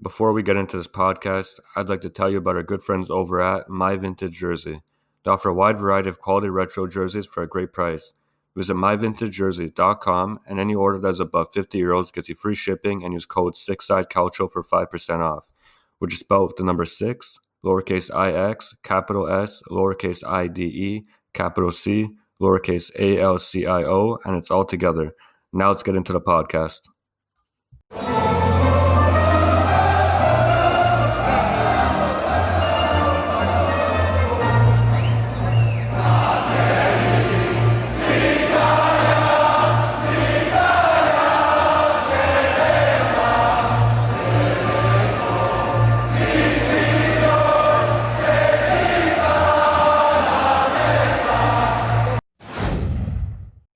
Before we get into this podcast, I'd like to tell you about our good friends over at My Vintage Jersey. They offer a wide variety of quality retro jerseys for a great price. Visit myvintagejersey.com and any order that is above €50 gets you free shipping and use code 6SideCalcio for 5% off, which is spelled with the number 6, lowercase ix, capital S, lowercase IDE, capital C, lowercase ALCIO, and it's all together. Now let's get into the podcast.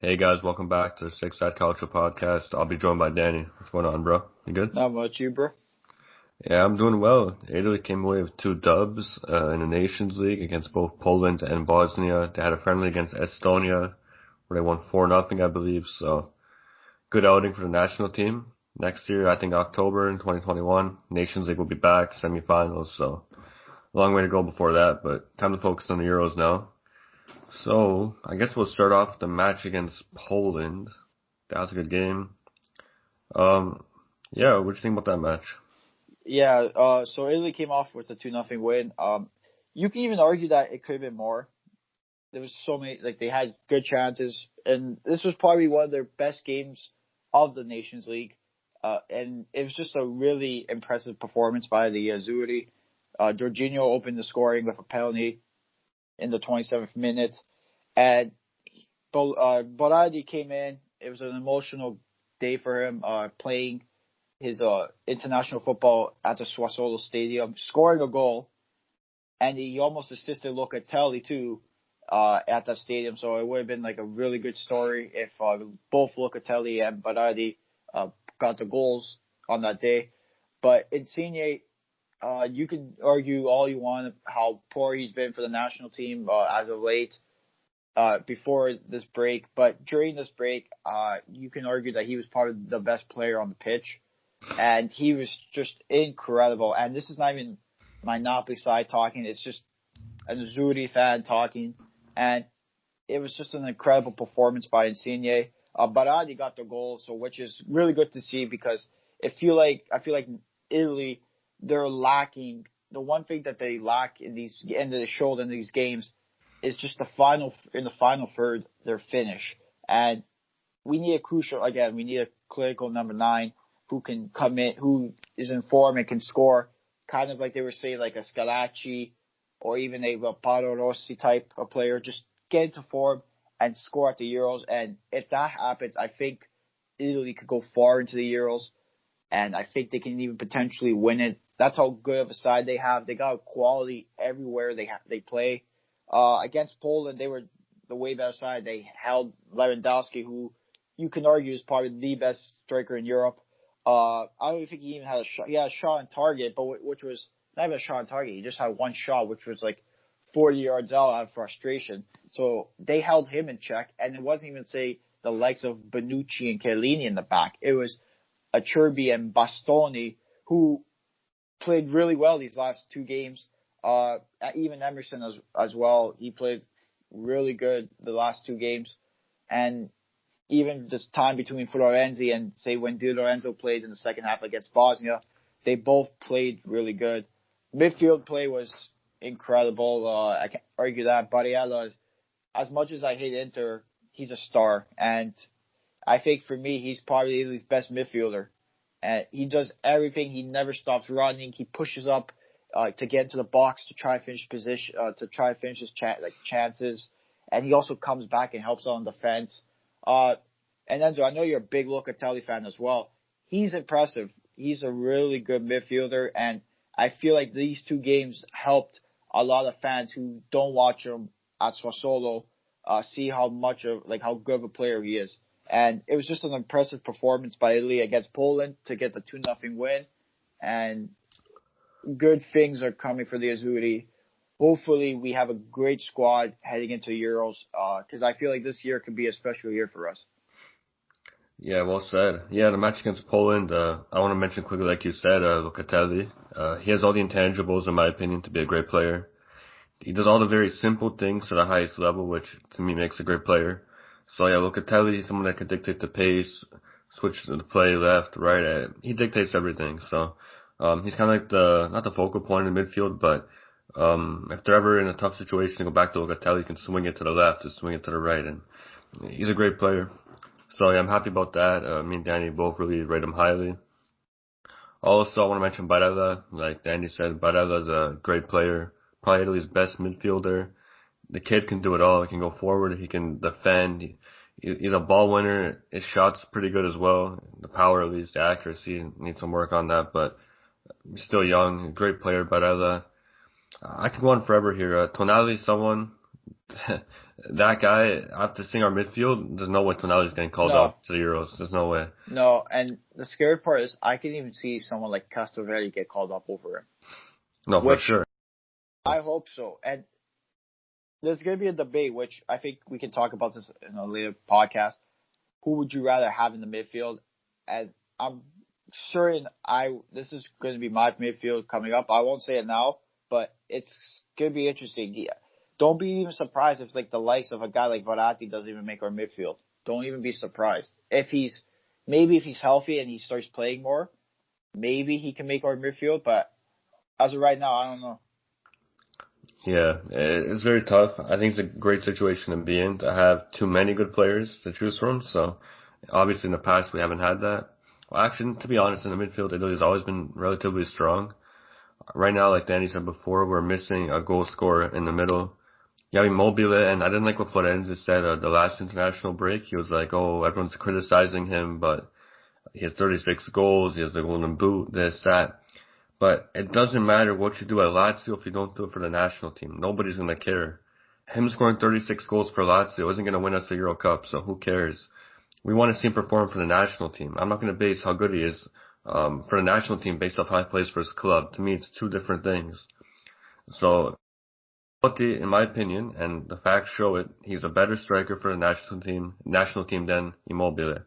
Hey guys, welcome back to the Six Side Culture Podcast. I'll be joined by Danny. What's going on, bro? You good? Not much, you, bro? Yeah, I'm doing well. Italy came away with 2 dubs in the Nations League against both Poland and Bosnia. They had a friendly against Estonia where they won 4-0, I believe. So, good outing for the national team. Next year, I think October in 2021, Nations League will be back, semifinals. So, a long way to go before that, but time to focus on the Euros now. So, I guess we'll start off with the match against Poland. That was a good game. Yeah, what do you think about that match? Yeah, so Italy came off with a 2-0 win. You can even argue that it could have been more. There was so many, they had good chances, and this was probably one of their best games of the Nations League. And it was just a really impressive performance by the Azzurri. Jorginho opened the scoring with a penalty in the 27th minute, and Berardi came in. It was an emotional day for him, playing his international football at the Sassuolo Stadium, scoring a goal, and he almost assisted Locatelli too at that stadium. So it would have been like a really good story if both Locatelli and Berardi got the goals on that day. But Insigne, you can argue all you want how poor he's been for the national team as of late before this break. But during this break, you can argue that he was probably the best player on the pitch. And he was just incredible. And this is not even my Napoli side talking. It's just an Azzurri fan talking. And it was just an incredible performance by Insigne. Berardi got the goal, which is really good to see because I feel like Italy, they're lacking. The one thing that they lack in these end of the show in these games is just the final third, their finish. And we need a clinical number 9 who can come in, who is in form and can score, kind of like they were saying, like a Scalacci or even a Paolo Rossi type of player. Just get into form and score at the Euros. And if that happens, I think Italy could go far into the Euros, and I think they can even potentially win it. That's how good of a side they have. They got quality everywhere they play. Against Poland, they were the way better side. They held Lewandowski, who you can argue is probably the best striker in Europe. I don't even think he even had a shot. He had a shot on target, but which was not even a shot on target. He just had one shot, which was like 40 yards out of frustration. So they held him in check, and it wasn't even, say, the likes of Bonucci and Chiellini in the back. It was Acerbi and Bastoni, who played really well these last 2 games. Even Emerson as well. He played really good the last 2 games. And even this time between Florenzi and, say, when Di Lorenzo played in the second half against Bosnia, they both played really good. Midfield play was incredible. I can't argue that. Barella, as much as I hate Inter, he's a star. And I think for me, he's probably Italy's best midfielder. And he does everything. He never stops running. He pushes up to get into the box to try and finish his chances. And he also comes back and helps out on defense. And Enzo, I know you're a big Locatelli fan as well. He's impressive. He's a really good midfielder, and I feel like these 2 games helped a lot of fans who don't watch him at Sassuolo see how good of a player he is. And it was just an impressive performance by Italy against Poland to get the 2-0 win. And good things are coming for the Azzurri. Hopefully, we have a great squad heading into Euros because I feel like this year could be a special year for us. Yeah, well said. Yeah, the match against Poland, I want to mention quickly, like you said, Locatelli. He has all the intangibles, in my opinion, to be a great player. He does all the very simple things to the highest level, which to me makes a great player. So yeah, Locatelli is someone that can dictate the pace, switch the play left, right. He dictates everything. So he's kind of like not the focal point in the midfield, but if they're ever in a tough situation to go back to Locatelli, he can swing it to the left or swing it to the right, and he's a great player. So yeah, I'm happy about that. Me and Danny both really rate him highly. Also, I want to mention Barella. Like Danny said, Barella's a great player, probably Italy's best midfielder. The kid can do it all. He can go forward. He can defend. He's a ball winner. His shot's pretty good as well. The power, at least, the accuracy, needs some work on that, but he's still young. Great player, Barella. I could go on forever here. Tonali, someone, that guy, after seeing our midfield, there's no way Tonali's getting called No, up to the Euros. There's no way. no, and the scary part is I can even see someone like Castrovilli get called up over him, No, for which sure. I hope so. And there's going to be a debate, which I think we can talk about this in a later podcast. Who would you rather have in the midfield? And I'm certain this is going to be my midfield coming up. I won't say it now, but it's going to be interesting. Yeah. Don't be even surprised if like the likes of a guy like Verratti doesn't even make our midfield. Don't even be surprised. If he's healthy and he starts playing more, maybe he can make our midfield, but as of right now, I don't know. Yeah, it's very tough. I think it's a great situation to be in to have too many good players to choose from. So obviously in the past we haven't had that. Well, actually, to be honest, in the midfield, Italy's always been relatively strong. Right now, like Danny said before, we're missing a goal scorer in the middle. Yeah, Immobile, and I didn't like what Florenzi said the last international break. He was like, oh, everyone's criticizing him, but he has 36 goals, he has the golden boot, this, that. But it doesn't matter what you do at Lazio if you don't do it for the national team. Nobody's going to care. Him scoring 36 goals for Lazio isn't going to win us the Euro Cup, so who cares? We want to see him perform for the national team. I'm not going to base how good he is for the national team based off how he plays for his club. To me, it's two different things. So, Totti, in my opinion, and the facts show it, he's a better striker for the national team than Immobile.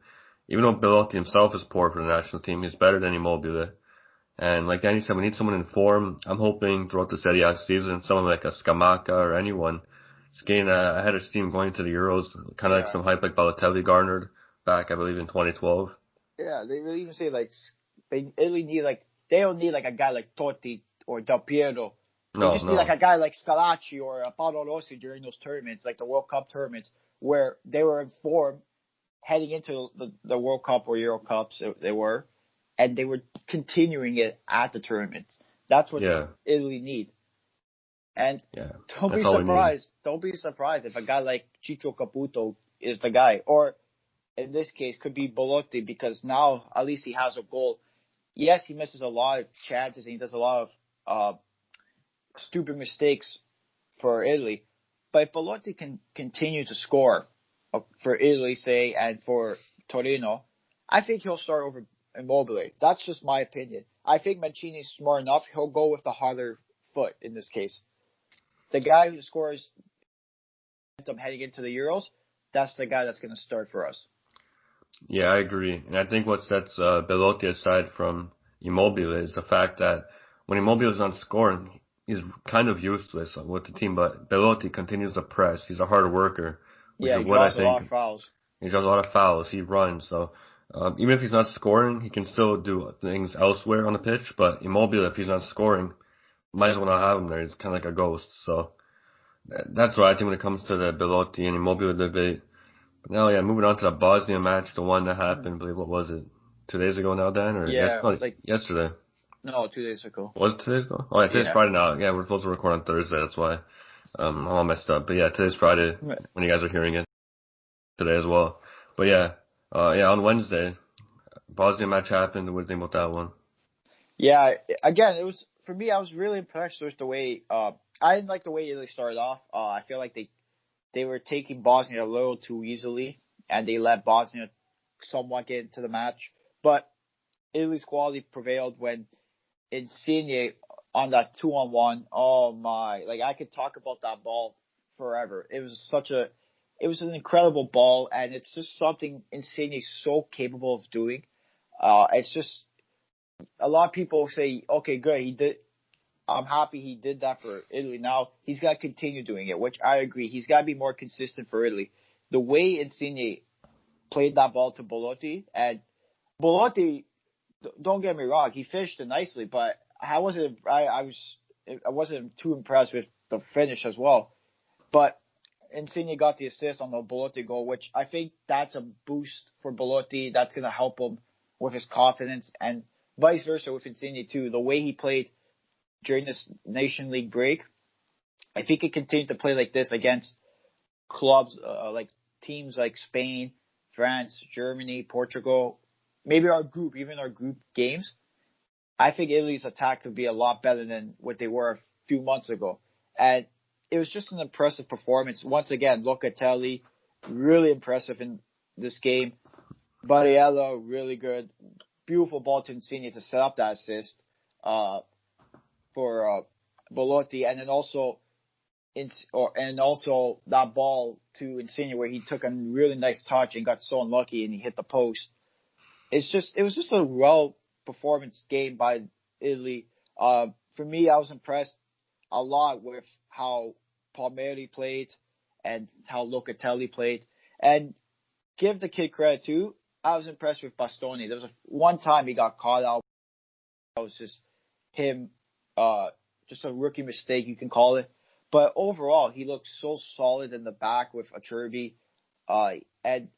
Even though Belotti himself is poor for the national team, he's better than Immobile. And like Danny said, we need someone in form. I'm hoping throughout the Serie A season, someone like a Scamacca or anyone is getting ahead of steam going to the Euros, kind of like Yeah. some hype like Balotelli garnered back, I believe, in 2012. Yeah, they really even say like they really need like they don't need like a guy like Totti or Del Piero. They No, just need like no. a guy like Scalacci or Paolo Rossi during those tournaments, like the World Cup tournaments, where they were in form heading into the World Cup or Euro Cups they were, and they were continuing it at the tournaments. That's what Yeah, Italy need. And yeah. don't be That's all we need. surprised. Don't be surprised if a guy like Ciccio Caputo is the guy, or in this case could be Belotti because now at least he has a goal. Yes, he misses a lot of chances and he does a lot of stupid mistakes for Italy, but if Belotti can continue to score for Italy, say, and for Torino, I think he'll start over Immobile. That's just my opinion. I think Mancini's smart enough. He'll go with the harder foot in this case. The guy who scores heading into the Euros, that's the guy that's going to start for us. Yeah, I agree. And I think what sets Belotti aside from Immobile is the fact that when Immobile is on scoring, he's kind of useless with the team, but Belotti continues to press. He's a hard worker, which Yeah, is he what I draws a lot think. of fouls. He does a lot of fouls. He runs. So even if he's not scoring, he can still do things elsewhere on the pitch. But Immobile, if he's not scoring, might as well not have him there. He's kind of like a ghost. So that's what I think when it comes to the Belotti and Immobile debate. But now, yeah, moving on to the Bosnia match, the one that happened, I believe, what was it? 2 days ago now, Dan? Or Yeah, no, like yesterday. no, 2 days ago. Was it 2 days ago? Oh, yeah, today's Yeah. Friday now. Yeah, we're supposed to record on Thursday. That's why I'm all messed up. But yeah, today's Friday when you guys are hearing it today as well. But yeah, yeah, on Wednesday, Bosnia match happened. What do you think about that one? Yeah, again, it was for me. I was really impressed with the way. I didn't like the way Italy started off. I feel like they were taking Bosnia a little too easily, and they let Bosnia somewhat get into the match. But Italy's quality prevailed when Insigne on that 2-on-1. Oh my! Like I could talk about that ball forever. It was such a it was an incredible ball, and it's just something Insigne is so capable of doing. It's just a lot of people say, okay, good, he did. I'm happy he did that for Italy. Now he's got to continue doing it, which I agree. He's got to be more consistent for Italy. The way Insigne played that ball to Belotti, and Belotti, don't get me wrong, he fished it nicely, but I wasn't too impressed with the finish as well. But Insigne got the assist on the Belotti goal, which I think that's a boost for Belotti. That's going to help him with his confidence, and vice versa with Insigne too. The way he played during this Nation League break, if he could continue to play like this against clubs like teams like Spain, France, Germany, Portugal, maybe even our group games, I think Italy's attack could be a lot better than what they were a few months ago. And it was just an impressive performance. Once again, Locatelli, really impressive in this game. Barriello, really good. Beautiful ball to Insigne to set up that assist for Belotti. And then also that ball to Insigne where he took a really nice touch and got so unlucky and he hit the post. It was just a well performance game by Italy. For me, I was impressed a lot with how Palmieri played and how Locatelli played. And give the kid credit too. I was impressed with Bastoni. There was one time he got caught out. That was just him, just a rookie mistake, you can call it. But overall, he looked so solid in the back with Acerbi. And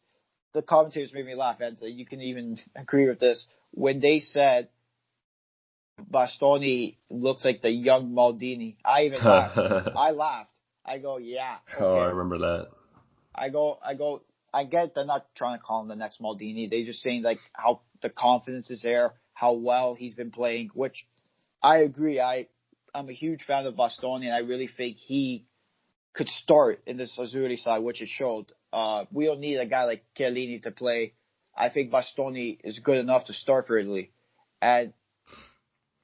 the commentators made me laugh, and you can even agree with this. When they said Bastoni looks like the young Maldini, I even laughed. I laughed. I go, yeah. Okay. Oh, I remember that. I get they're not trying to call him the next Maldini. They're just saying like how the confidence is there, how well he's been playing, which I agree. I'm a huge fan of Bastoni, and I really think he could start in this Azzurri side, which it showed. We don't need a guy like Chiellini to play. I think Bastoni is good enough to start for Italy. And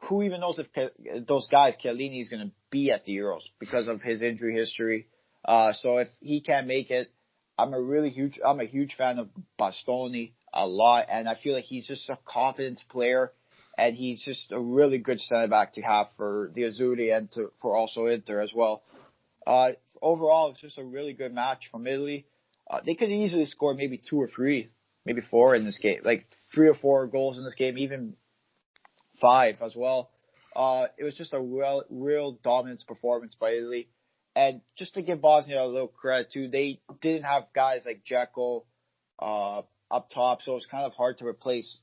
who even knows if those guys, Chiellini is going to be at the Euros because of his injury history. So if he can't make it, I'm a huge fan of Bastoni a lot, and I feel like he's just a confidence player, and he's just a really good center back to have for the Azzurri and for also Inter as well. Overall, it's just a really good match from Italy. They could easily score maybe 2 or 3, maybe 4 in this game, like 3 or 4 goals in this game, even 5 as well. It was just a real dominance performance by Italy. And just to give Bosnia a little credit too, they didn't have guys like Dzeko up top, so it's kind of hard to replace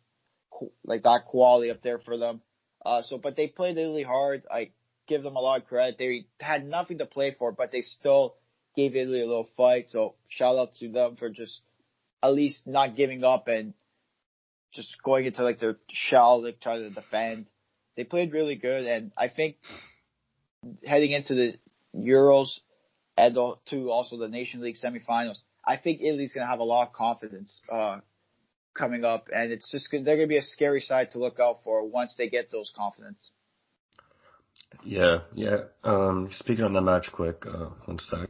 like that quality up there for them. But they played Italy hard. I give them a lot of credit. They had nothing to play for, but they still gave Italy a little fight. So shout out to them for just at least not giving up and just going into like their shell, like trying to defend. They played really good, and I think heading into the Euros and to also the Nation League semifinals, I think Italy's going to have a lot of confidence coming up, and it's just they're going to be a scary side to look out for once they get those confidence. Yeah. Speaking on that match quick, one sec.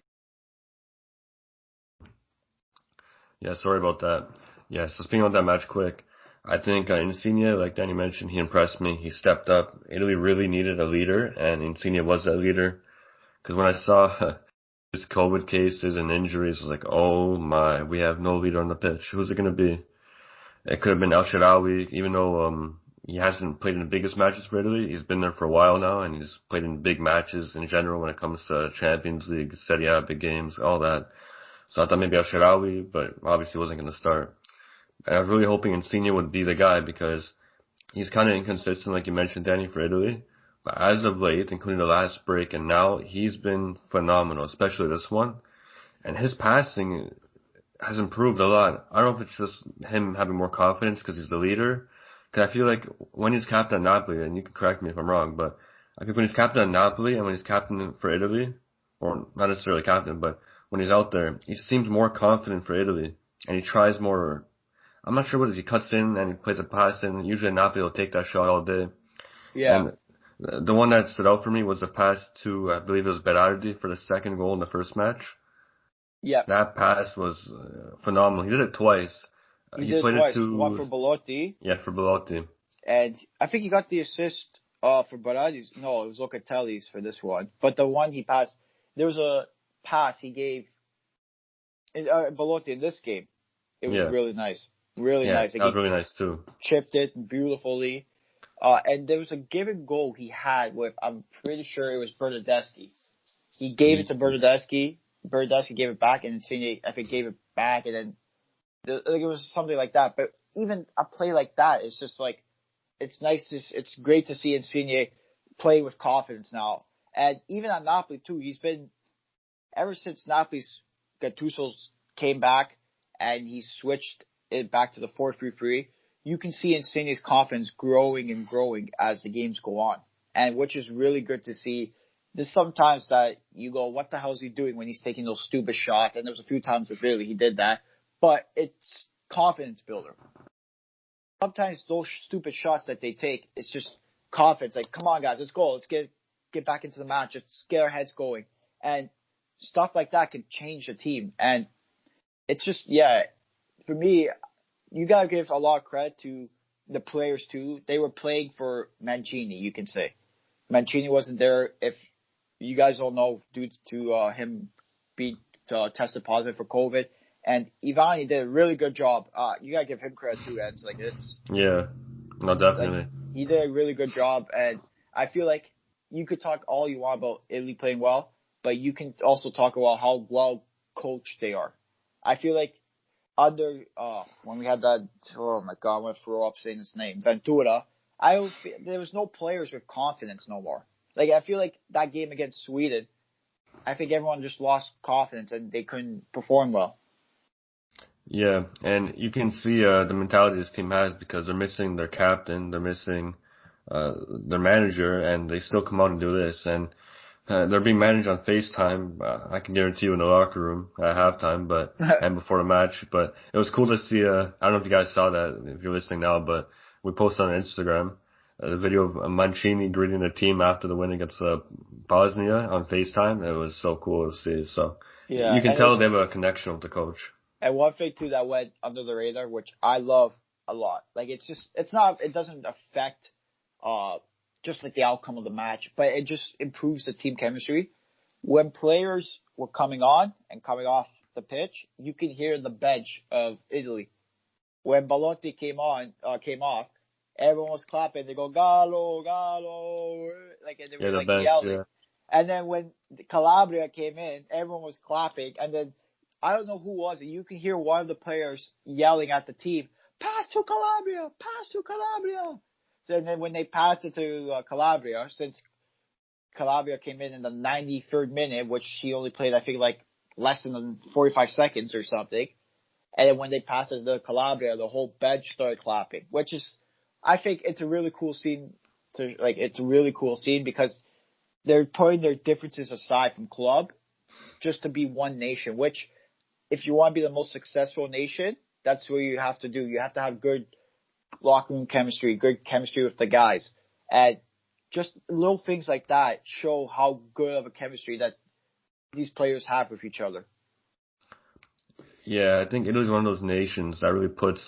Yeah, sorry about that. Yeah, so speaking on that match quick, I think Insigne, like Danny mentioned, he impressed me. He stepped up. Italy really needed a leader, and Insigne was that leader. Because when I saw his COVID cases and injuries, I was like, oh my, we have no leader on the pitch. Who's it going to be? It could have been El Shaarawy, even though he hasn't played in the biggest matches for Italy. He's been there for a while now, and he's played in big matches in general when it comes to Champions League, Serie A, big games, all that. So I thought maybe El Shaarawy, but obviously wasn't going to start. And I was really hoping Insigne would be the guy because he's kind of inconsistent, like you mentioned, Danny, for Italy. But as of late, including the last break and now, he's been phenomenal, especially this one. And his passing has improved a lot. I don't know if it's just him having more confidence because he's the leader. Because I feel like when he's captain at Napoli, and you can correct me if I'm wrong, but I think when he's captain at Napoli and when he's captain for Italy, or not necessarily captain, but when he's out there, he seems more confident for Italy. And he tries more. I'm not sure what it is. He cuts in and he plays a pass in. Usually Napoli will take that shot all day. Yeah. And the one that stood out for me was the pass to, I believe it was Berardi for the second goal in the first match. Yeah, That pass was phenomenal. He did it twice. he He did it played it twice. One to, for Belotti, yeah, for Belotti. and I think he got the assist for Baradi's. No, it was Locatelli's for this one. But the one he passed, there was a pass he gave Belotti in this game. It was Yeah, really nice, really yeah, nice. Like that was he really nice too. chipped it beautifully. And there was a given goal he had with, I'm pretty sure it was Bernadeschi. He gave it to Bernadeschi. Bernadeschi gave it back, and Insigne, I think, gave it back, and then like it was something like that. But even a play like that is just like, it's nice. It's great to see Insigne play with confidence now. And even at Napoli too, he's been ever since Napoli's Gattuso's came back and he switched it back to the 4-3-3. You can see Insigne's confidence growing and growing as the games go on, and which is really good to see. There's sometimes that you go, what the hell is he doing when he's taking those stupid shots? And there was a few times where really he did that, but it's confidence builder. Sometimes those stupid shots that they take, it's just confidence. Like, come on, guys, let's go. Let's get back into the match. Let's get our heads going. And stuff like that can change the team. And it's just, yeah, for me, you got to give a lot of credit to the players, too. They were playing for Mancini, you can say. Mancini wasn't there. If you guys don't know, due to him being tested positive for COVID. And Ivani did a really good job. You got to give him credit, too. And it's like, Yeah, no, like, definitely. he did a really good job. And I feel like you could talk all you want about Italy playing well, but you can also talk about how well coached they are. I feel like under when we had that, oh my god, I'm gonna throw up saying his name, Ventura. There was no players with confidence no more. Like I feel like that game against Sweden, I think everyone just lost confidence and they couldn't perform well. Yeah, and you can see the mentality this team has because they're missing their captain, they're missing their manager, and they still come out and do this. And they're being managed on FaceTime. I can guarantee you in the locker room at halftime, but and before the match. But it was cool to see. I don't know if you guys saw that if you're listening now, but we posted on Instagram the video of Mancini greeting the team after the win against Bosnia on FaceTime. It was so cool to see. So Yeah, you can and tell it's they have a connection with the coach. and one thing too that went under the radar, which I love a lot. Like it doesn't affect uh just like the outcome of the match, but it just improves the team chemistry. When players were coming on and coming off the pitch, you can hear the bench of Italy. When Balotti came off, everyone was clapping. They go Gallo, Gallo, like and they Yeah, were the like bench. yelling. Yeah, And then when Calabria came in, everyone was clapping. And then I don't know who was it. You can hear one of the players yelling at the team, "Pass to Calabria, pass to Calabria." So and then when they passed it to Calabria, since Calabria came in the 93rd minute, which he only played, I think, like less than 45 seconds or something. And then when they passed it to Calabria, the whole bench started clapping, which is, I think it's a really cool scene it's a really cool scene because they're putting their differences aside from club just to be one nation, which if you want to be the most successful nation, that's what you have to do. You have to have good locker room chemistry, good chemistry with the guys. And just little things like that show how good of a chemistry that these players have with each other. yeah. I think Italy's one of those nations that really puts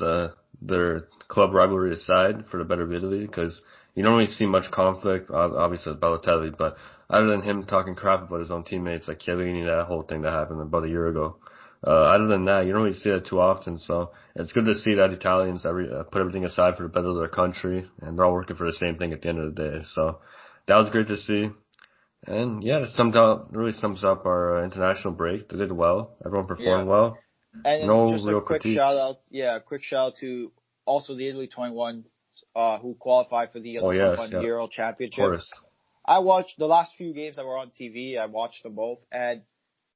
their club rivalry aside for the better of Italy because you don't really see much conflict. Obviously, with Balotelli, but other than him talking crap about his own teammates like Chiellini, that whole thing that happened about a year ago. Other than that, you don't really see that too often. So it's good to see that Italians put everything aside for the better of their country, and they're all working for the same thing at the end of the day. So that was great to see. And yeah, really sums up our international break. They did well. Everyone Yeah. performed well. And then No just a real quick critiques. shout out, a quick shout out to also the Italy 21 who qualified for the Oh under yes, 21 yeah, of Euro Championship. course. I watched the last few games that were on TV. I watched them both, and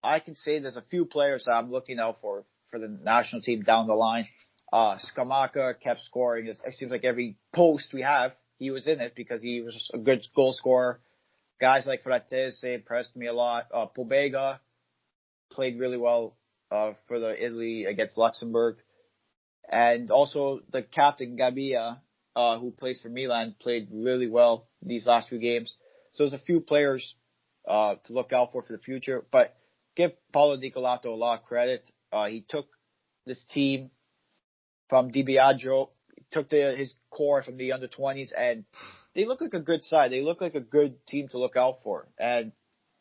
I can say there's a few players that I'm looking out for the national team down the line. Scamacca kept scoring. It seems like every post we have, he was in it because he was just a good goal scorer. Guys like Fratese impressed me a lot. Pobega played really well for the Italy against Luxembourg. And also the captain Gabia, who plays for Milan, played really well these last few games. So there's a few players to look out for the future. But give Paulo Nicolato a lot of credit. He took this team from Di Biagio, took his core from the under-20s, and they look like a good side. They look like a good team to look out for. And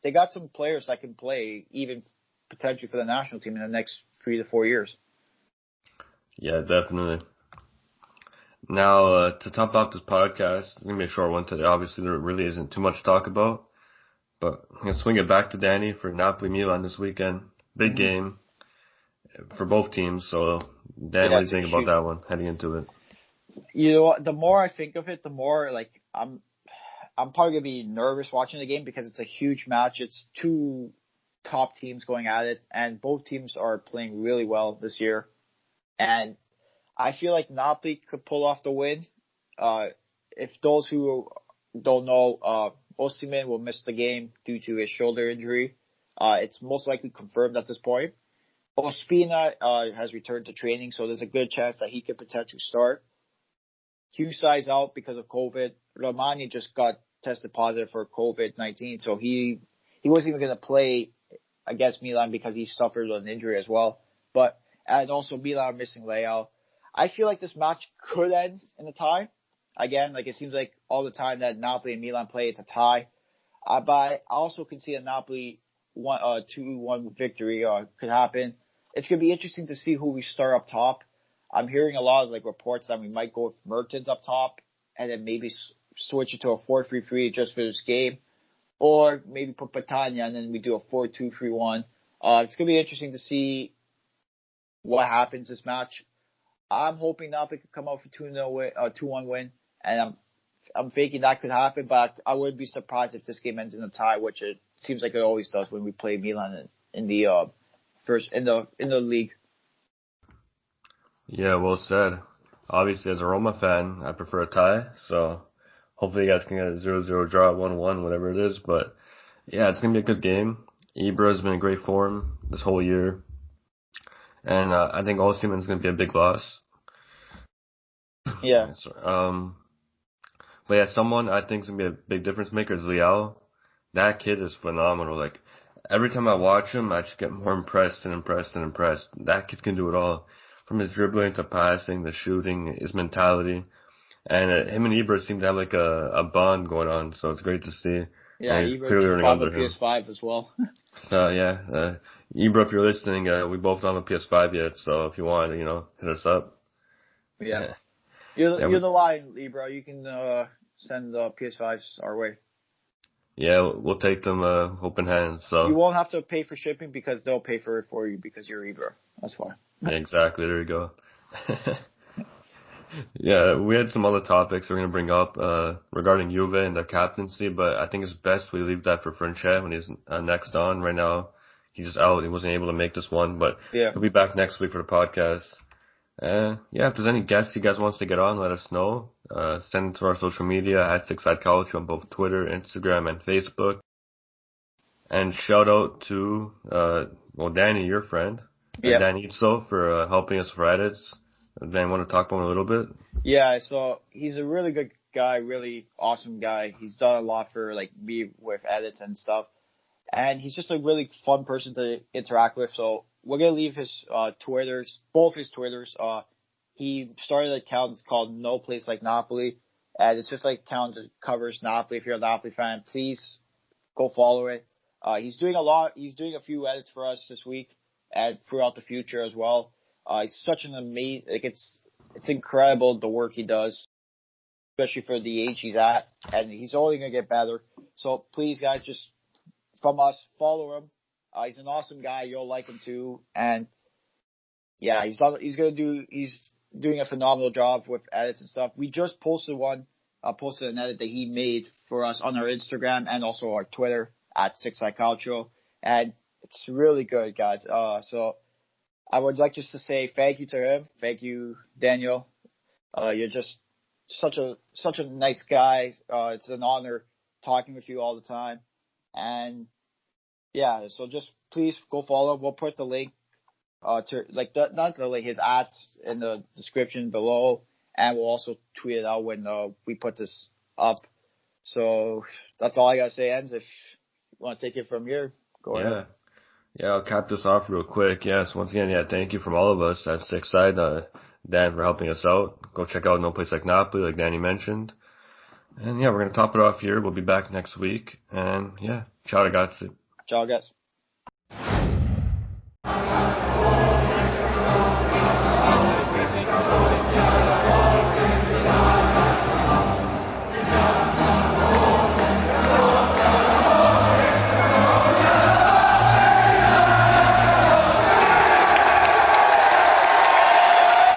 they got some players that can play even potentially for the national team in the next 3 to 4 years. Yeah, definitely. Now, to top off this podcast, it's going to be a short one today. Obviously, there really isn't too much to talk about. But I'm going to swing it back to Danny for Napoli-Milan this weekend. Big game for both teams. So, Dan, what do you think about that one heading into it? You know what? The more I think of it, the more like I'm probably gonna be nervous watching the game because it's a huge match. It's two top teams going at it, and both teams are playing really well this year. And I feel like Napoli could pull off the win. If those who don't know, Osimhen will miss the game due to his shoulder injury. It's most likely confirmed at this point. Ospina has returned to training, so there's a good chance that he could potentially start. Husai's out because of COVID. Romani just got tested positive for COVID-19, so he wasn't even going to play against Milan because he suffered an injury as well. And also Milan are missing Leao. I feel like this match could end in a tie. Again, like it seems like all the time that Napoli and Milan play, it's a tie. But I also can see a Napoli 2-1 victory could happen. It's going to be interesting to see who we start up top. I'm hearing a lot of like reports that we might go with Mertens up top and then maybe switch it to a 4-3-3 just for this game, or maybe put Patania and then we do a 4-2-3-1. It's gonna be interesting to see what happens this match. I'm hoping Napoli could come out for 2-1 win, and I'm thinking that could happen, but I wouldn't be surprised if this game ends in a tie, which it seems like it always does when we play Milan in the league. Yeah, well said. Obviously, as a Roma fan, I prefer a tie, so hopefully you guys can get a 0-0 draw, 1-1, whatever it is. But yeah, it's going to be a good game. Ibra's been in great form this whole year. And I think Osimhen's going to be a big loss. Yeah. But yeah, someone I think is going to be a big difference maker is Leao. That kid is phenomenal. Like, every time I watch him, I just get more impressed and impressed and impressed. That kid can do it all. From his dribbling to passing, the shooting, his mentality. And him and Ibra seem to have like a bond going on, so it's great to see. Yeah, and Ibra just bought a PS5 as well. So yeah, Ibra, if you're listening, we both don't have a PS5 yet, so if you want, hit us up. Yeah. You're the line, Ibra. You can send the PS5s our way. Yeah, we'll take them open hands. So you won't have to pay for shipping because they'll pay for it for you because you're Ibra. That's why. Yeah, exactly. There you go. Yeah, we had some other topics we're going to bring up regarding Juve and the captaincy, but I think it's best we leave that for Franchet when he's next on. Right now, he's just out. He wasn't able to make this one, but he'll be back next week for the podcast. Yeah, if there's any guests you guys want to get on, let us know. Send it to our social media at Calcio on both Twitter, Instagram, and Facebook. And shout out to, Danny, your friend, Danny Itzo, for helping us for edits. Dan, want to talk about him a little bit? Yeah, so he's a really good guy, really awesome guy. He's done a lot for like me with edits and stuff. And he's just a really fun person to interact with. So we're going to leave his Twitters, both his Twitters. He started an account called No Place Like Napoli. And it's just like an account that covers Napoli. If you're a Napoli fan, please go follow it. He's doing a lot. He's doing a few edits for us this week and throughout the future as well. He's such an amazing, it's incredible the work he does, especially for the age he's at, and he's only going to get better. So please, guys, just from us, follow him. He's an awesome guy. You'll like him too. And yeah, he's doing a phenomenal job with edits and stuff. We just posted an edit that he made for us on our Instagram and also our Twitter at @6iCalcio, and it's really good, guys. So I would like just to say thank you to him. Thank you, Daniel. You're just such a nice guy. It's an honor talking with you all the time. And yeah, so just please go follow him. We'll put the link not the link, his ads in the description below, and we'll also tweet it out when we put this up. So that's all I gotta say, Enz. If you want to take it from here, go ahead. Yeah, I'll cap this off real quick. Yes, once again, yeah, thank you from all of us at Six Side, Dan, for helping us out. Go check out No Place Like Napoli, like Danny mentioned. And yeah, we're gonna top it off here. We'll be back next week. And yeah, ciao ragazzi. Ciao, guys.